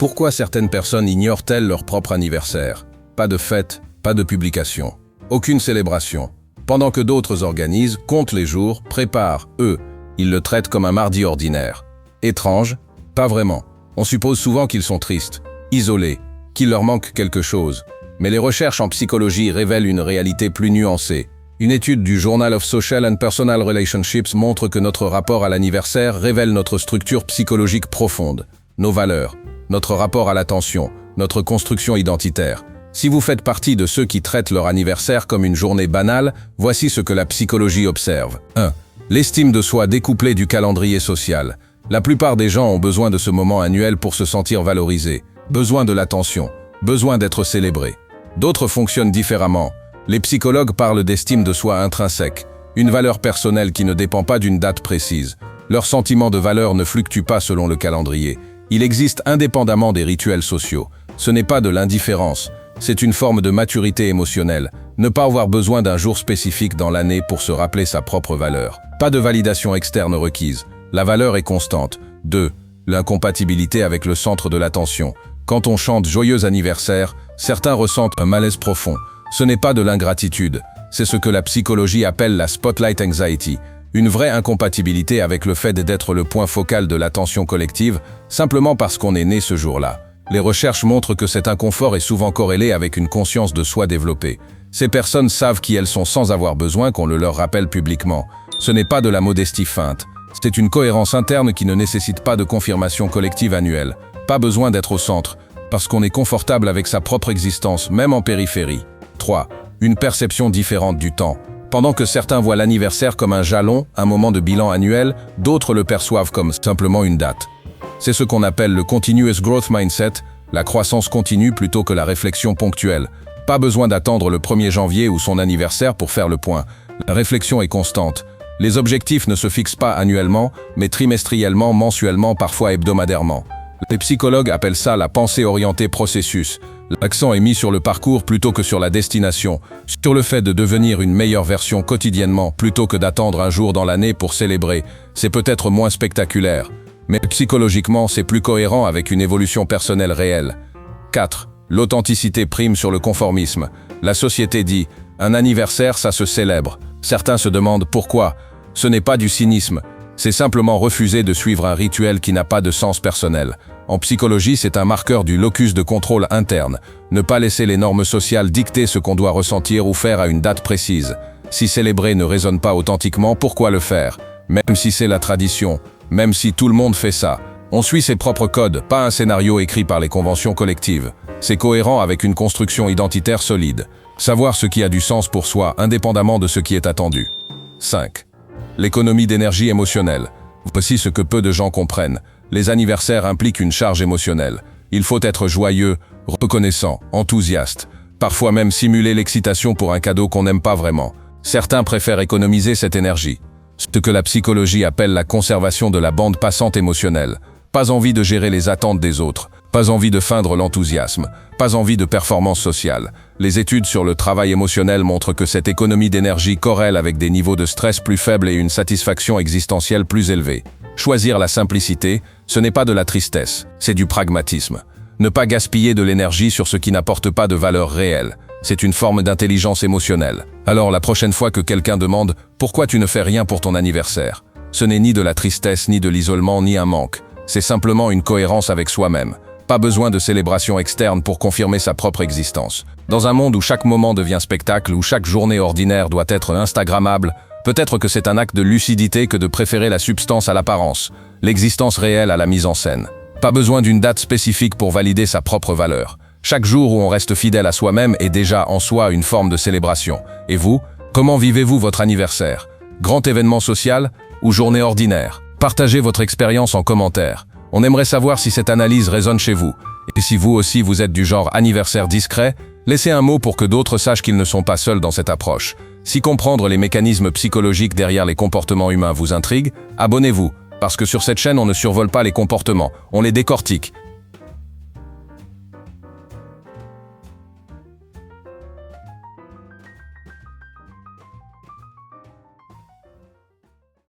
Pourquoi certaines personnes ignorent-elles leur propre anniversaire? Pas de fête, pas de publication, aucune célébration. Pendant que d'autres organisent, comptent les jours, préparent, eux, ils le traitent comme un mardi ordinaire. Étrange? Pas vraiment. On suppose souvent qu'ils sont tristes, isolés, qu'il leur manque quelque chose. Mais les recherches en psychologie révèlent une réalité plus nuancée. Une étude du Journal of Social and Personal Relationships montre que notre rapport à l'anniversaire révèle notre structure psychologique profonde, nos valeurs, notre rapport à l'attention, notre construction identitaire. Si vous faites partie de ceux qui traitent leur anniversaire comme une journée banale, voici ce que la psychologie observe. 1. L'estime de soi découplée du calendrier social. La plupart des gens ont besoin de ce moment annuel pour se sentir valorisés, besoin de l'attention, besoin d'être célébrés. D'autres fonctionnent différemment. Les psychologues parlent d'estime de soi intrinsèque, une valeur personnelle qui ne dépend pas d'une date précise. Leur sentiment de valeur ne fluctue pas selon le calendrier. Il existe indépendamment des rituels sociaux. Ce n'est pas de l'indifférence, c'est une forme de maturité émotionnelle. Ne pas avoir besoin d'un jour spécifique dans l'année pour se rappeler sa propre valeur. Pas de validation externe requise. La valeur est constante. 2. L'incompatibilité avec le centre de l'attention. Quand on chante « Joyeux anniversaire », certains ressentent un malaise profond. Ce n'est pas de l'ingratitude, c'est ce que la psychologie appelle la spotlight anxiety, une vraie incompatibilité avec le fait d'être le point focal de l'attention collective, simplement parce qu'on est né ce jour-là. Les recherches montrent que cet inconfort est souvent corrélé avec une conscience de soi développée. Ces personnes savent qui elles sont sans avoir besoin qu'on le leur rappelle publiquement. Ce n'est pas de la modestie feinte, c'est une cohérence interne qui ne nécessite pas de confirmation collective annuelle. Pas besoin d'être au centre, parce qu'on est confortable avec sa propre existence, même en périphérie. 3. Une perception différente du temps. Pendant que certains voient l'anniversaire comme un jalon, un moment de bilan annuel, d'autres le perçoivent comme simplement une date. C'est ce qu'on appelle le Continuous Growth Mindset, la croissance continue plutôt que la réflexion ponctuelle. Pas besoin d'attendre le 1er janvier ou son anniversaire pour faire le point. La réflexion est constante. Les objectifs ne se fixent pas annuellement, mais trimestriellement, mensuellement, parfois hebdomadairement. Les psychologues appellent ça la pensée orientée processus. L'accent est mis sur le parcours plutôt que sur la destination, sur le fait de devenir une meilleure version quotidiennement plutôt que d'attendre un jour dans l'année pour célébrer. C'est peut-être moins spectaculaire, mais psychologiquement c'est plus cohérent avec une évolution personnelle réelle. 4. L'authenticité prime sur le conformisme. La société dit « un anniversaire, ça se célèbre ». Certains se demandent pourquoi. Ce n'est pas du cynisme. C'est simplement refuser de suivre un rituel qui n'a pas de sens personnel. En psychologie, c'est un marqueur du locus de contrôle interne. Ne pas laisser les normes sociales dicter ce qu'on doit ressentir ou faire à une date précise. Si célébrer ne résonne pas authentiquement, pourquoi le faire? Même si c'est la tradition, même si tout le monde fait ça. On suit ses propres codes, pas un scénario écrit par les conventions collectives. C'est cohérent avec une construction identitaire solide. Savoir ce qui a du sens pour soi, indépendamment de ce qui est attendu. 5. L'économie d'énergie émotionnelle. Voici ce que peu de gens comprennent. Les anniversaires impliquent une charge émotionnelle. Il faut être joyeux, reconnaissant, enthousiaste. Parfois même simuler l'excitation pour un cadeau qu'on n'aime pas vraiment. Certains préfèrent économiser cette énergie. Ce que la psychologie appelle la conservation de la bande passante émotionnelle. Pas envie de gérer les attentes des autres. Pas envie de feindre l'enthousiasme. Pas envie de performance sociale. Les études sur le travail émotionnel montrent que cette économie d'énergie corrèle avec des niveaux de stress plus faibles et une satisfaction existentielle plus élevée. Choisir la simplicité, ce n'est pas de la tristesse, c'est du pragmatisme. Ne pas gaspiller de l'énergie sur ce qui n'apporte pas de valeur réelle. C'est une forme d'intelligence émotionnelle. Alors la prochaine fois que quelqu'un demande « Pourquoi tu ne fais rien pour ton anniversaire ?» Ce n'est ni de la tristesse, ni de l'isolement, ni un manque. C'est simplement une cohérence avec soi-même. Pas besoin de célébration externe pour confirmer sa propre existence. Dans un monde où chaque moment devient spectacle, où chaque journée ordinaire doit être instagrammable, peut-être que c'est un acte de lucidité que de préférer la substance à l'apparence, l'existence réelle à la mise en scène. Pas besoin d'une date spécifique pour valider sa propre valeur. Chaque jour où on reste fidèle à soi-même est déjà en soi une forme de célébration. Et vous, comment vivez-vous votre anniversaire? Grand événement social ou journée ordinaire? Partagez votre expérience en commentaire. On aimerait savoir si cette analyse résonne chez vous. Et si vous aussi vous êtes du genre anniversaire discret, laissez un mot pour que d'autres sachent qu'ils ne sont pas seuls dans cette approche. Si comprendre les mécanismes psychologiques derrière les comportements humains vous intrigue, abonnez-vous, parce que sur cette chaîne on ne survole pas les comportements, on les décortique.